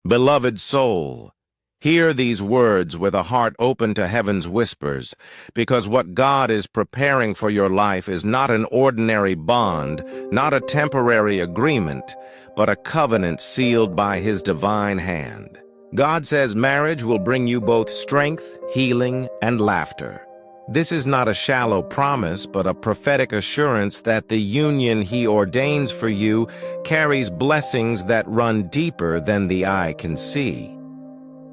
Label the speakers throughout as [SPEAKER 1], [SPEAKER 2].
[SPEAKER 1] Beloved soul, hear these words with a heart open to heaven's whispers, because what God is preparing for your life is not an ordinary bond, not a temporary agreement, but a covenant sealed by His divine hand. God says marriage will bring you both strength, healing, and laughter. This is not a shallow promise, but a prophetic assurance that the union He ordains for you carries blessings that run deeper than the eye can see.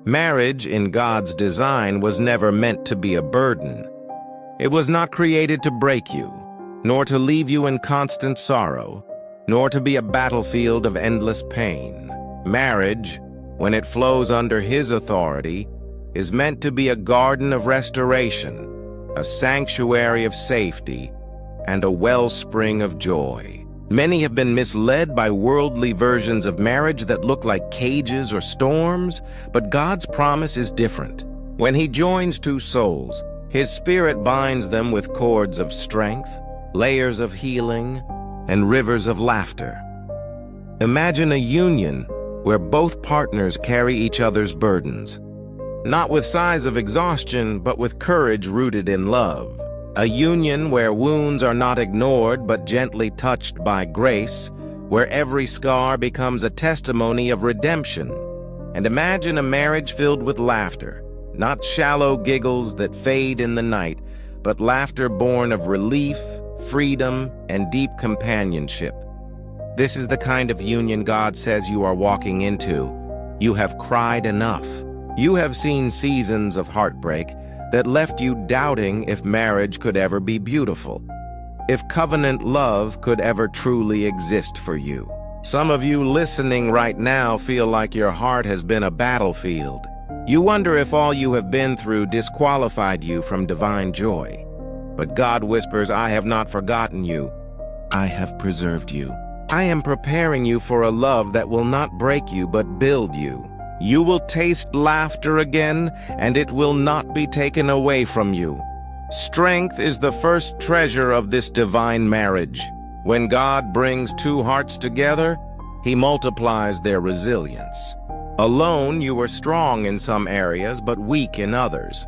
[SPEAKER 1] Marriage, in God's design, was never meant to be a burden. It was not created to break you, nor to leave you in constant sorrow, nor to be a battlefield of endless pain. Marriage, when it flows under His authority, is meant to be a garden of restoration, a sanctuary of safety, and a wellspring of joy. Many have been misled by worldly versions of marriage that look like cages or storms, but God's promise is different. When He joins two souls, His Spirit binds them with cords of strength, layers of healing, and rivers of laughter. Imagine a union where both partners carry each other's burdens, not with sighs of exhaustion, but with courage rooted in love. A union where wounds are not ignored but gently touched by grace, where every scar becomes a testimony of redemption. And imagine a marriage filled with laughter, not shallow giggles that fade in the night, but laughter born of relief, freedom, and deep companionship. This is the kind of union God says you are walking into. You have cried enough. You have seen seasons of heartbreak that left you doubting if marriage could ever be beautiful, if covenant love could ever truly exist for you. Some of you listening right now feel like your heart has been a battlefield. You wonder if all you have been through disqualified you from divine joy. But God whispers, I have not forgotten you. I have preserved you. I am preparing you for a love that will not break you but build you. You will taste laughter again, and it will not be taken away from you. Strength is the first treasure of this divine marriage. When God brings two hearts together, He multiplies their resilience. Alone, you were strong in some areas, but weak in others.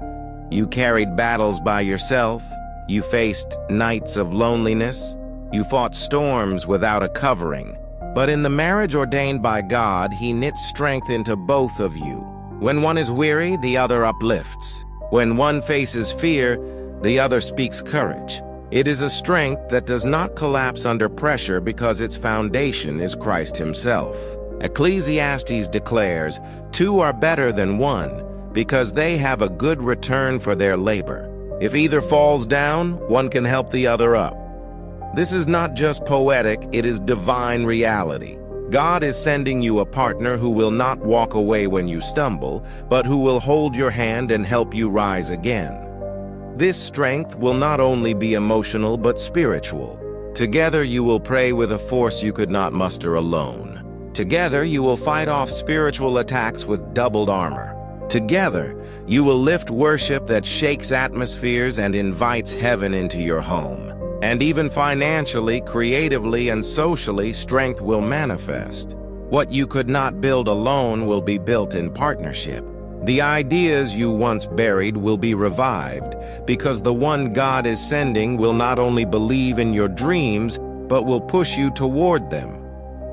[SPEAKER 1] You carried battles by yourself. You faced nights of loneliness. You fought storms without a covering. But in the marriage ordained by God, He knits strength into both of you. When one is weary, the other uplifts. When one faces fear, the other speaks courage. It is a strength that does not collapse under pressure because its foundation is Christ Himself. Ecclesiastes declares, "Two are better than one, because they have a good return for their labor. If either falls down, one can help the other up." This is not just poetic, it is divine reality. God is sending you a partner who will not walk away when you stumble, but who will hold your hand and help you rise again. This strength will not only be emotional but spiritual. Together you will pray with a force you could not muster alone. Together you will fight off spiritual attacks with doubled armor. Together you will lift worship that shakes atmospheres and invites heaven into your home. And even financially, creatively, and socially, strength will manifest. What you could not build alone will be built in partnership. The ideas you once buried will be revived, because the one God is sending will not only believe in your dreams, but will push you toward them.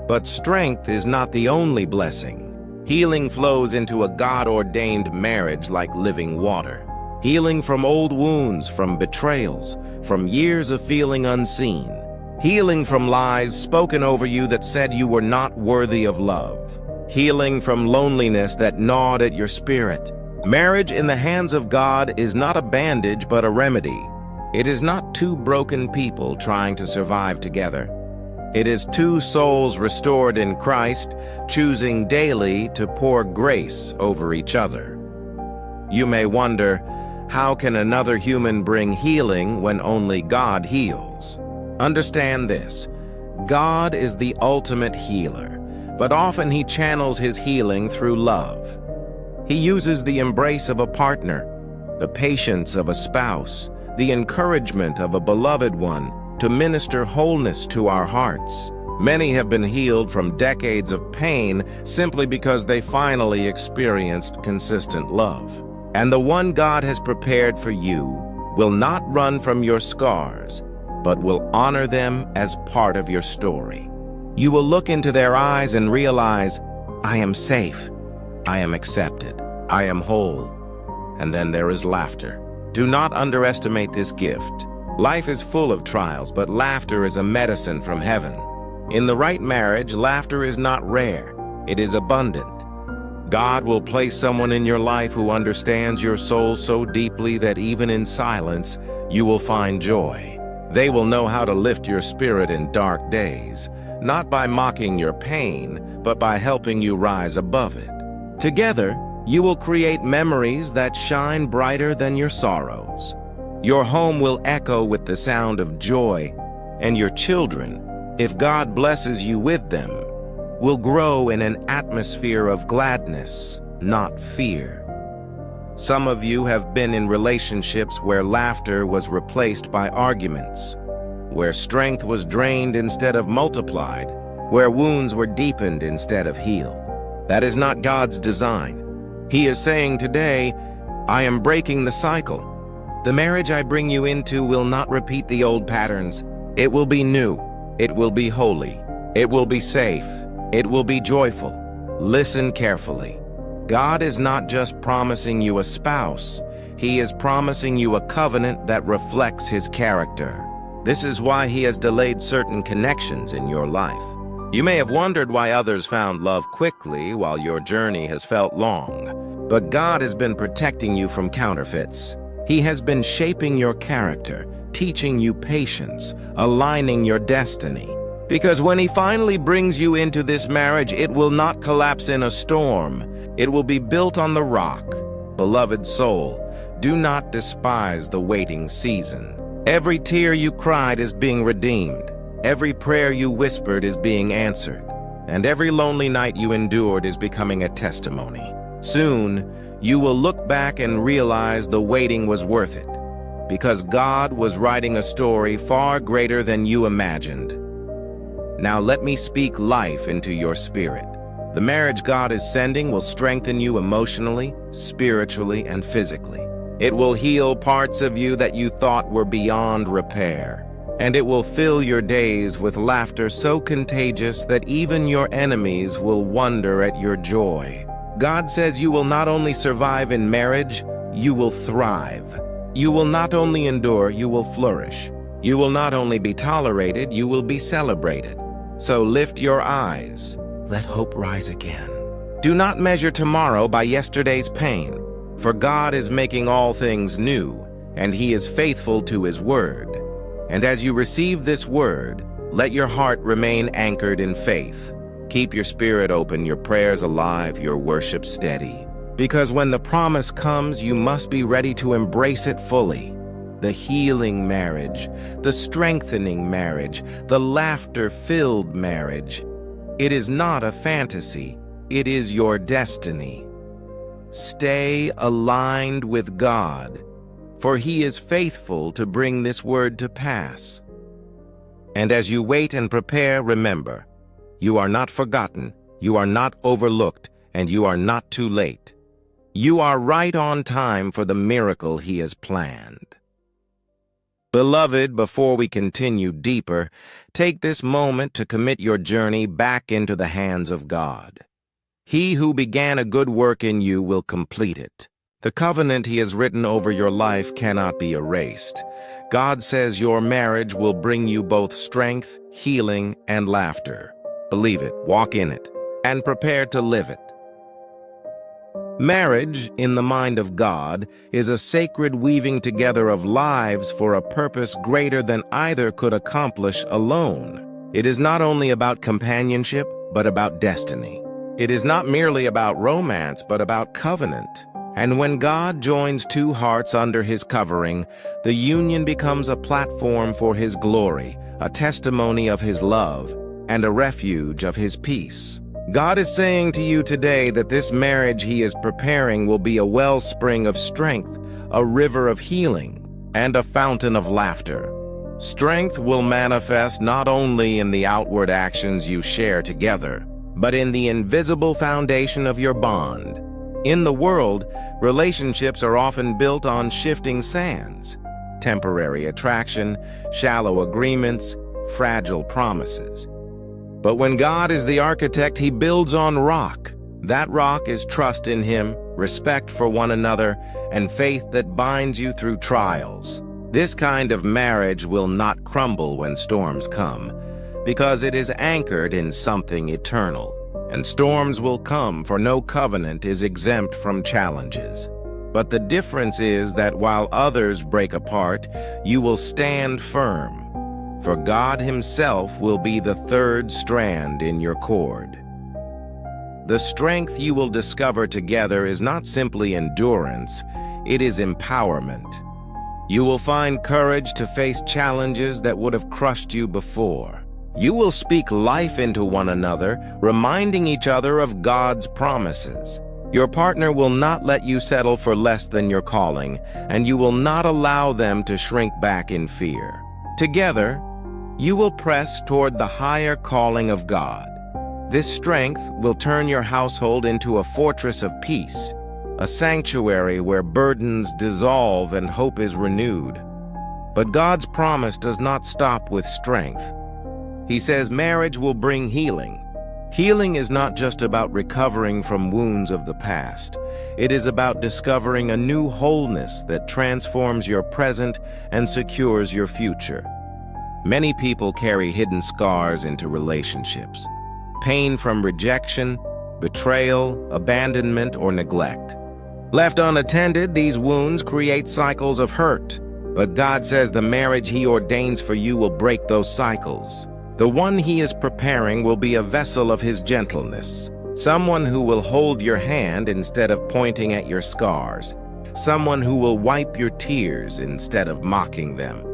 [SPEAKER 1] But strength is not the only blessing. Healing flows into a God-ordained marriage like living water. Healing from old wounds, from betrayals, from years of feeling unseen. Healing from lies spoken over you that said you were not worthy of love. Healing from loneliness that gnawed at your spirit. Marriage in the hands of God is not a bandage but a remedy. It is not two broken people trying to survive together. It is two souls restored in Christ, choosing daily to pour grace over each other. You may wonder, how can another human bring healing when only God heals? Understand this. God is the ultimate healer, but often He channels His healing through love. He uses the embrace of a partner, the patience of a spouse, the encouragement of a beloved one to minister wholeness to our hearts. Many have been healed from decades of pain simply because they finally experienced consistent love. And the one God has prepared for you will not run from your scars, but will honor them as part of your story. You will look into their eyes and realize, I am safe, I am accepted, I am whole. And then there is laughter. Do not underestimate this gift. Life is full of trials, but laughter is a medicine from heaven. In the right marriage, laughter is not rare, it is abundant. God will place someone in your life who understands your soul so deeply that even in silence, you will find joy. They will know how to lift your spirit in dark days, not by mocking your pain, but by helping you rise above it. Together, you will create memories that shine brighter than your sorrows. Your home will echo with the sound of joy, and your children, if God blesses you with them, will grow in an atmosphere of gladness, not fear. Some of you have been in relationships where laughter was replaced by arguments, where strength was drained instead of multiplied, where wounds were deepened instead of healed. That is not God's design. He is saying today, I am breaking the cycle. The marriage I bring you into will not repeat the old patterns. It will be new. It will be holy. It will be safe. It will be joyful. Listen carefully. God is not just promising you a spouse. He is promising you a covenant that reflects His character. This is why He has delayed certain connections in your life. You may have wondered why others found love quickly while your journey has felt long. But God has been protecting you from counterfeits. He has been shaping your character, teaching you patience, aligning your destiny. Because when He finally brings you into this marriage, it will not collapse in a storm. It will be built on the rock. Beloved soul, do not despise the waiting season. Every tear you cried is being redeemed. Every prayer you whispered is being answered. And every lonely night you endured is becoming a testimony. Soon, you will look back and realize the waiting was worth it, because God was writing a story far greater than you imagined. Now let me speak life into your spirit. The marriage God is sending will strengthen you emotionally, spiritually, and physically. It will heal parts of you that you thought were beyond repair. And it will fill your days with laughter so contagious that even your enemies will wonder at your joy. God says you will not only survive in marriage, you will thrive. You will not only endure, you will flourish. You will not only be tolerated, you will be celebrated. So lift your eyes. Let hope rise again. Do not measure tomorrow by yesterday's pain, for God is making all things new, and He is faithful to His word. And as you receive this word, let your heart remain anchored in faith. Keep your spirit open, your prayers alive, your worship steady. Because when the promise comes, you must be ready to embrace it fully. The healing marriage, the strengthening marriage, the laughter-filled marriage. It is not a fantasy, it is your destiny. Stay aligned with God, for He is faithful to bring this word to pass. And as you wait and prepare, remember, you are not forgotten, you are not overlooked, and you are not too late. You are right on time for the miracle He has planned. Beloved, before we continue deeper, take this moment to commit your journey back into the hands of God. He who began a good work in you will complete it. The covenant He has written over your life cannot be erased. God says your marriage will bring you both strength, healing, and laughter. Believe it, walk in it, and prepare to live it. Marriage, in the mind of God, is a sacred weaving together of lives for a purpose greater than either could accomplish alone. It is not only about companionship, but about destiny. It is not merely about romance, but about covenant. And when God joins two hearts under His covering, the union becomes a platform for His glory, a testimony of His love, and a refuge of His peace. God is saying to you today that this marriage He is preparing will be a wellspring of strength, a river of healing, and a fountain of laughter. Strength will manifest not only in the outward actions you share together, but in the invisible foundation of your bond. In the world, relationships are often built on shifting sands, temporary attraction, shallow agreements, fragile promises. But when God is the architect, He builds on rock. That rock is trust in Him, respect for one another, and faith that binds you through trials. This kind of marriage will not crumble when storms come, because it is anchored in something eternal. And storms will come, for no covenant is exempt from challenges. But the difference is that while others break apart, you will stand firm, for God Himself will be the third strand in your cord. The strength you will discover together is not simply endurance, it is empowerment. You will find courage to face challenges that would have crushed you before. You will speak life into one another, reminding each other of God's promises. Your partner will not let you settle for less than your calling, and you will not allow them to shrink back in fear. Together, you will press toward the higher calling of God. This strength will turn your household into a fortress of peace, a sanctuary where burdens dissolve and hope is renewed. But God's promise does not stop with strength. He says marriage will bring healing. Healing is not just about recovering from wounds of the past. It is about discovering a new wholeness that transforms your present and secures your future. Many people carry hidden scars into relationships. Pain from rejection, betrayal, abandonment, or neglect. Left unattended, these wounds create cycles of hurt. But God says the marriage He ordains for you will break those cycles. The one He is preparing will be a vessel of His gentleness. Someone who will hold your hand instead of pointing at your scars. Someone who will wipe your tears instead of mocking them.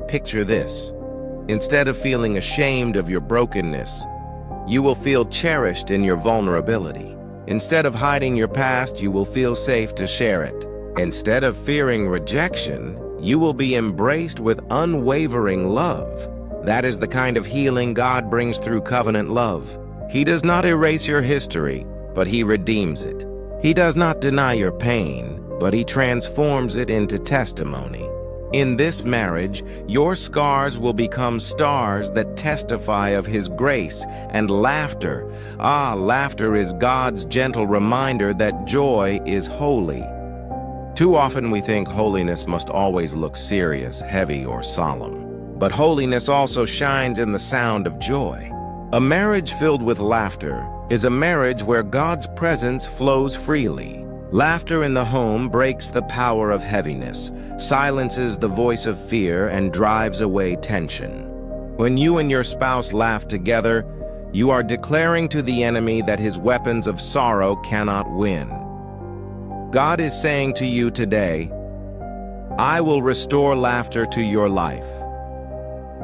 [SPEAKER 1] Picture this. Instead of feeling ashamed of your brokenness, you will feel cherished in your vulnerability. Instead of hiding your past, you will feel safe to share it. Instead of fearing rejection, you will be embraced with unwavering love. That is the kind of healing God brings through covenant love. He does not erase your history, but He redeems it. He does not deny your pain, but He transforms it into testimony. In this marriage, your scars will become stars that testify of His grace, and laughter. Laughter is God's gentle reminder that joy is holy. Too often we think holiness must always look serious, heavy, or solemn. But holiness also shines in the sound of joy. A marriage filled with laughter is a marriage where God's presence flows freely. Laughter in the home breaks the power of heaviness, silences the voice of fear, and drives away tension. When you and your spouse laugh together, you are declaring to the enemy that his weapons of sorrow cannot win. God is saying to you today, I will restore laughter to your life.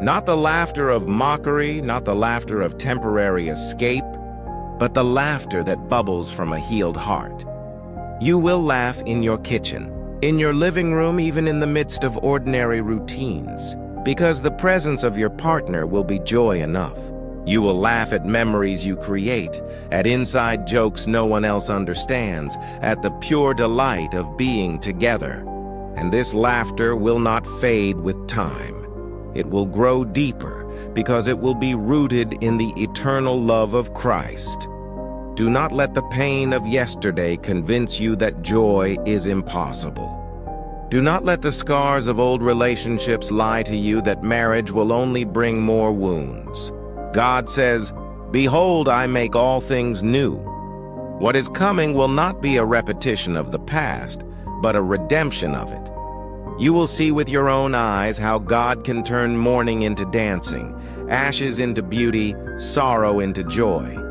[SPEAKER 1] Not the laughter of mockery, not the laughter of temporary escape, but the laughter that bubbles from a healed heart. You will laugh in your kitchen, in your living room, even in the midst of ordinary routines, because the presence of your partner will be joy enough. You will laugh at memories you create, at inside jokes no one else understands, at the pure delight of being together. And this laughter will not fade with time. It will grow deeper because it will be rooted in the eternal love of Christ. Do not let the pain of yesterday convince you that joy is impossible. Do not let the scars of old relationships lie to you that marriage will only bring more wounds. God says, Behold, I make all things new. What is coming will not be a repetition of the past, but a redemption of it. You will see with your own eyes how God can turn mourning into dancing, ashes into beauty, sorrow into joy.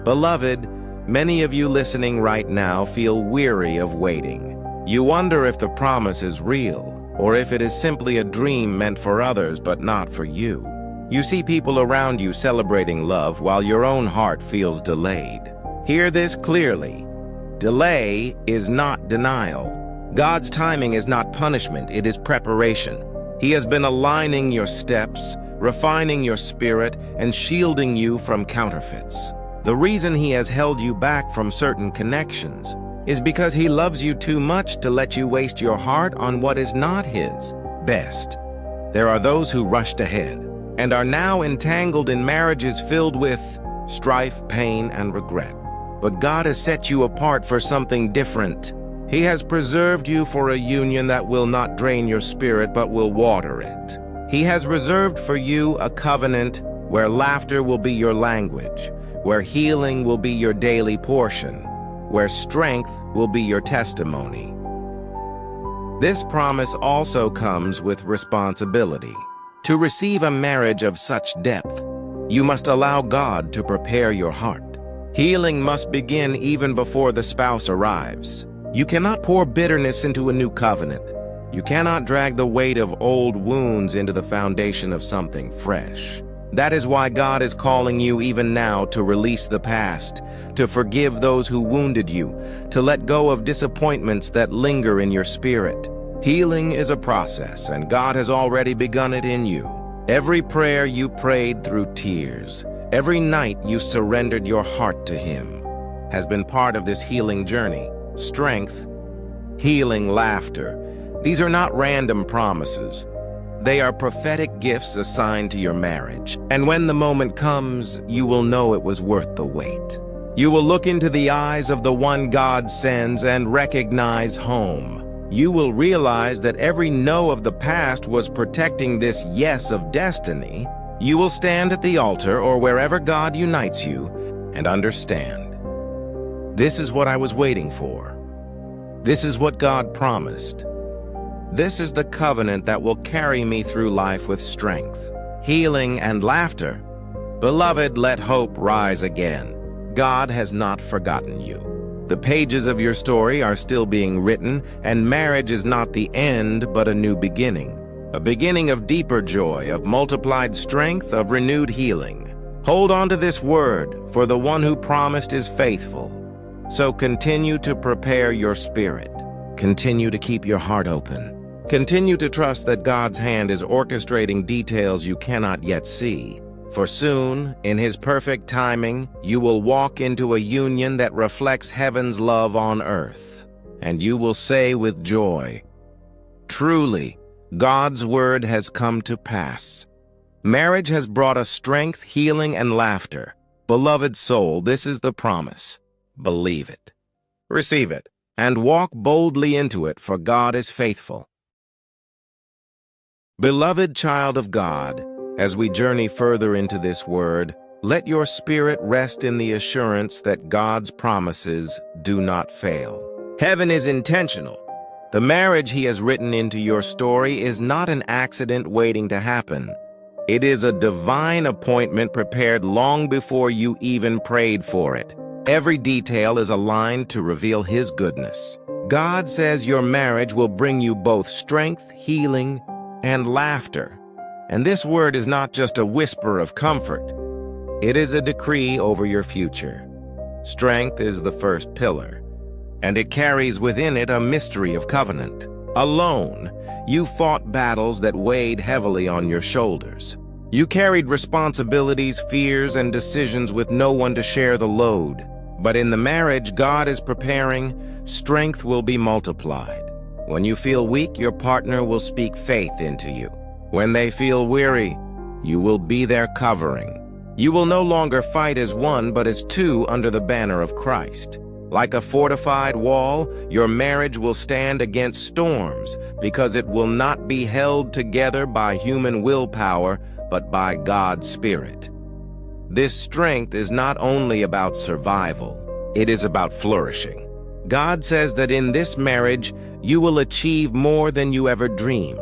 [SPEAKER 1] Beloved, many of you listening right now feel weary of waiting. You wonder if the promise is real, or if it is simply a dream meant for others but not for you. You see people around you celebrating love while your own heart feels delayed. Hear this clearly. Delay is not denial. God's timing is not punishment, it is preparation. He has been aligning your steps, refining your spirit, and shielding you from counterfeits. The reason he has held you back from certain connections is because he loves you too much to let you waste your heart on what is not his best. There are those who rushed ahead and are now entangled in marriages filled with strife, pain, and regret. But God has set you apart for something different. He has preserved you for a union that will not drain your spirit but will water it. He has reserved for you a covenant where laughter will be your language, where healing will be your daily portion, where strength will be your testimony. This promise also comes with responsibility. To receive a marriage of such depth, you must allow God to prepare your heart. Healing must begin even before the spouse arrives. You cannot pour bitterness into a new covenant. You cannot drag the weight of old wounds into the foundation of something fresh. That is why God is calling you even now to release the past, to forgive those who wounded you, to let go of disappointments that linger in your spirit. Healing is a process, and God has already begun it in you. Every prayer you prayed through tears, every night you surrendered your heart to Him, has been part of this healing journey. Strength, healing, laughter. These are not random promises. They are prophetic gifts assigned to your marriage. And when the moment comes, you will know it was worth the wait. You will look into the eyes of the one God sends and recognize home. You will realize that every no of the past was protecting this yes of destiny. You will stand at the altar or wherever God unites you and understand. This is what I was waiting for. This is what God promised. This is the covenant that will carry me through life with strength, healing, and laughter. Beloved, let hope rise again. God has not forgotten you. The pages of your story are still being written, and marriage is not the end, but a new beginning. A beginning of deeper joy, of multiplied strength, of renewed healing. Hold on to this word, for the one who promised is faithful. So continue to prepare your spirit. Continue to keep your heart open. Continue to trust that God's hand is orchestrating details you cannot yet see. For soon, in His perfect timing, you will walk into a union that reflects heaven's love on earth. And you will say with joy, truly, God's word has come to pass. Marriage has brought us strength, healing, and laughter. Beloved soul, this is the promise. Believe it, receive it, and walk boldly into it, for God is faithful. Beloved child of God, as we journey further into this word, let your spirit rest in the assurance that God's promises do not fail. Heaven is intentional. The marriage He has written into your story is not an accident waiting to happen. It is a divine appointment prepared long before you even prayed for it. Every detail is aligned to reveal His goodness. God says your marriage will bring you both strength, healing, and laughter. And this word is not just a whisper of comfort. It is a decree over your future. Strength is the first pillar, and it carries within it a mystery of covenant. Alone, you fought battles that weighed heavily on your shoulders. You carried responsibilities, fears, and decisions with no one to share the load. But in the marriage God is preparing, strength will be multiplied. When you feel weak, your partner will speak faith into you. When they feel weary, you will be their covering. You will no longer fight as one, but as two under the banner of Christ. Like a fortified wall, your marriage will stand against storms, because it will not be held together by human willpower, but by God's Spirit. This strength is not only about survival, it is about flourishing. God says that in this marriage, you will achieve more than you ever dreamed.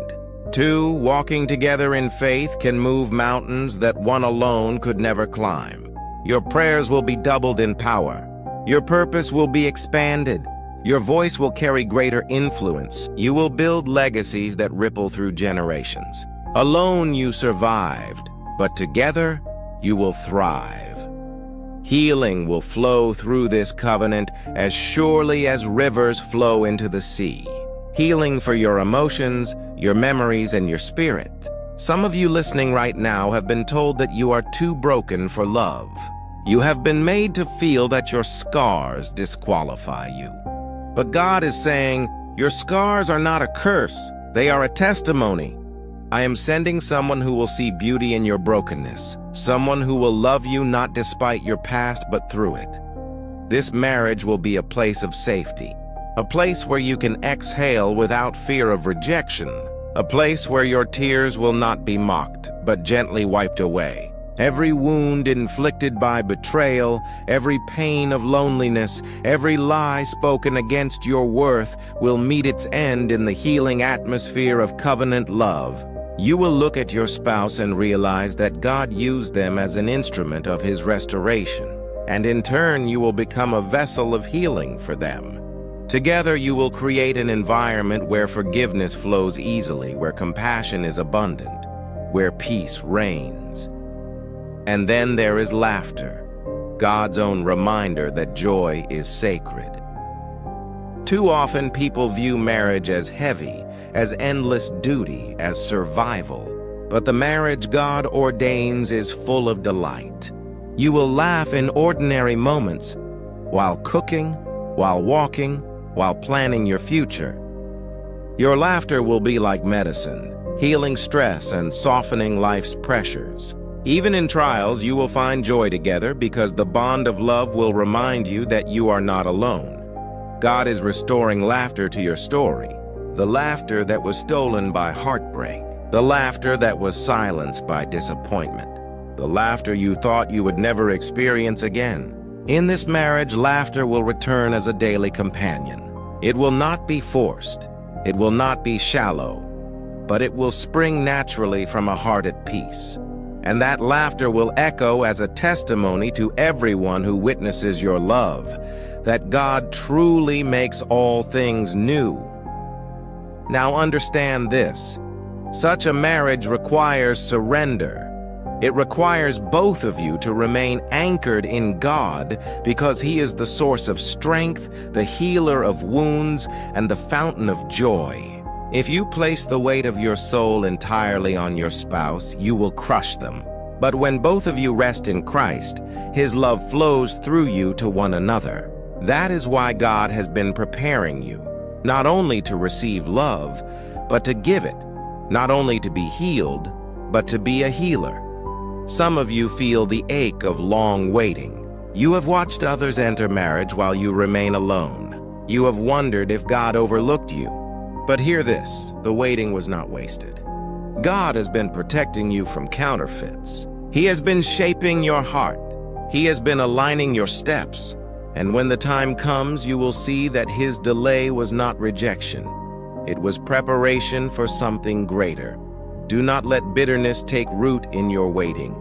[SPEAKER 1] Two walking together in faith can move mountains that one alone could never climb. Your prayers will be doubled in power. Your purpose will be expanded. Your voice will carry greater influence. You will build legacies that ripple through generations. Alone you survived, but together you will thrive. Healing will flow through this covenant as surely as rivers flow into the sea. Healing for your emotions, your memories, and your spirit. Some of you listening right now have been told that you are too broken for love. You have been made to feel that your scars disqualify you. But God is saying, your scars are not a curse, they are a testimony. I am sending someone who will see beauty in your brokenness, someone who will love you not despite your past but through it. This marriage will be a place of safety, a place where you can exhale without fear of rejection, a place where your tears will not be mocked but gently wiped away. Every wound inflicted by betrayal, every pain of loneliness, every lie spoken against your worth will meet its end in the healing atmosphere of covenant love. You will look at your spouse and realize that God used them as an instrument of His restoration, and in turn you will become a vessel of healing for them. Together you will create an environment where forgiveness flows easily, where compassion is abundant, where peace reigns. And then there is laughter, God's own reminder that joy is sacred. Too often people view marriage as heavy, as endless duty, as survival. But the marriage God ordains is full of delight. You will laugh in ordinary moments, while cooking, while walking, while planning your future. Your laughter will be like medicine, healing stress and softening life's pressures. Even in trials, you will find joy together because the bond of love will remind you that you are not alone. God is restoring laughter to your story, the laughter that was stolen by heartbreak, the laughter that was silenced by disappointment, the laughter you thought you would never experience again. In this marriage, laughter will return as a daily companion. It will not be forced, it will not be shallow, but it will spring naturally from a heart at peace. And that laughter will echo as a testimony to everyone who witnesses your love, that God truly makes all things new. Now understand this, such a marriage requires surrender. It requires both of you to remain anchored in God because He is the source of strength, the healer of wounds, and the fountain of joy. If you place the weight of your soul entirely on your spouse, you will crush them. But when both of you rest in Christ, His love flows through you to one another. That is why God has been preparing you, not only to receive love, but to give it, not only to be healed, but to be a healer. Some of you feel the ache of long waiting. You have watched others enter marriage while you remain alone. You have wondered if God overlooked you. But hear this, the waiting was not wasted. God has been protecting you from counterfeits. He has been shaping your heart. He has been aligning your steps. And when the time comes, you will see that His delay was not rejection. It was preparation for something greater. Do not let bitterness take root in your waiting.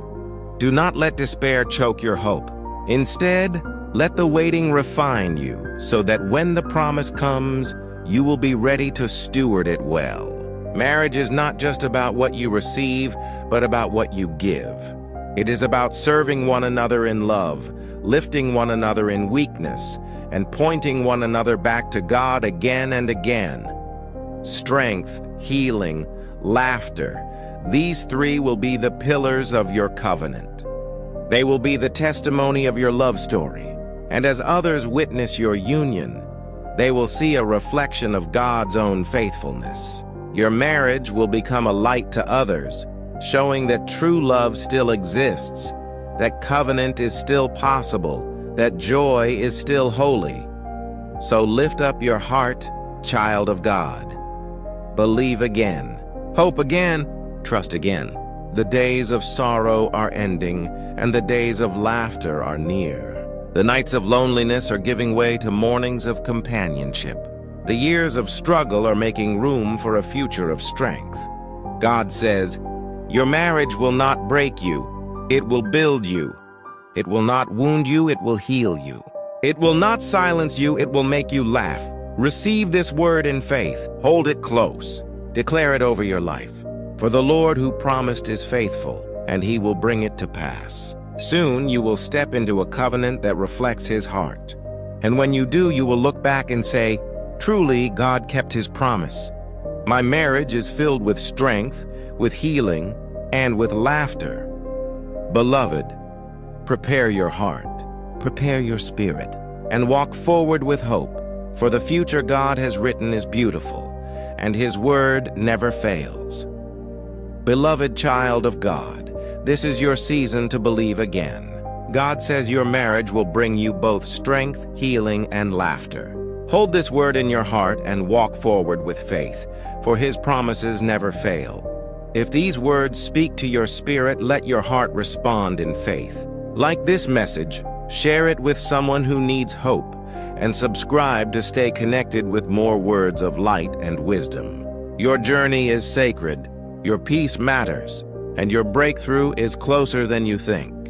[SPEAKER 1] Do not let despair choke your hope. Instead, let the waiting refine you so that when the promise comes, you will be ready to steward it well. Marriage is not just about what you receive, but about what you give. It is about serving one another in love, lifting one another in weakness, and pointing one another back to God again and again. Strength, healing, laughter, these three will be the pillars of your covenant. They will be the testimony of your love story, and as others witness your union, they will see a reflection of God's own faithfulness. Your marriage will become a light to others, showing that true love still exists, that covenant is still possible, that joy is still holy. So lift up your heart, child of God. Believe again, hope again, trust again. The days of sorrow are ending, and the days of laughter are near. The nights of loneliness are giving way to mornings of companionship. The years of struggle are making room for a future of strength. God says, your marriage will not break you, it will build you. It will not wound you, it will heal you. It will not silence you, it will make you laugh. Receive this word in faith, hold it close, declare it over your life. For the Lord who promised is faithful, and He will bring it to pass. Soon you will step into a covenant that reflects His heart. And when you do, you will look back and say, truly, God kept His promise. My marriage is filled with strength, with healing, and with laughter. Beloved, prepare your heart, prepare your spirit, and walk forward with hope, for the future God has written is beautiful, and His word never fails. Beloved child of God, this is your season to believe again. God says your marriage will bring you both strength, healing, and laughter. Hold this word in your heart and walk forward with faith, for His promises never fail. If these words speak to your spirit, let your heart respond in faith. Like this message, share it with someone who needs hope, and subscribe to stay connected with more words of light and wisdom. Your journey is sacred, your peace matters, and your breakthrough is closer than you think.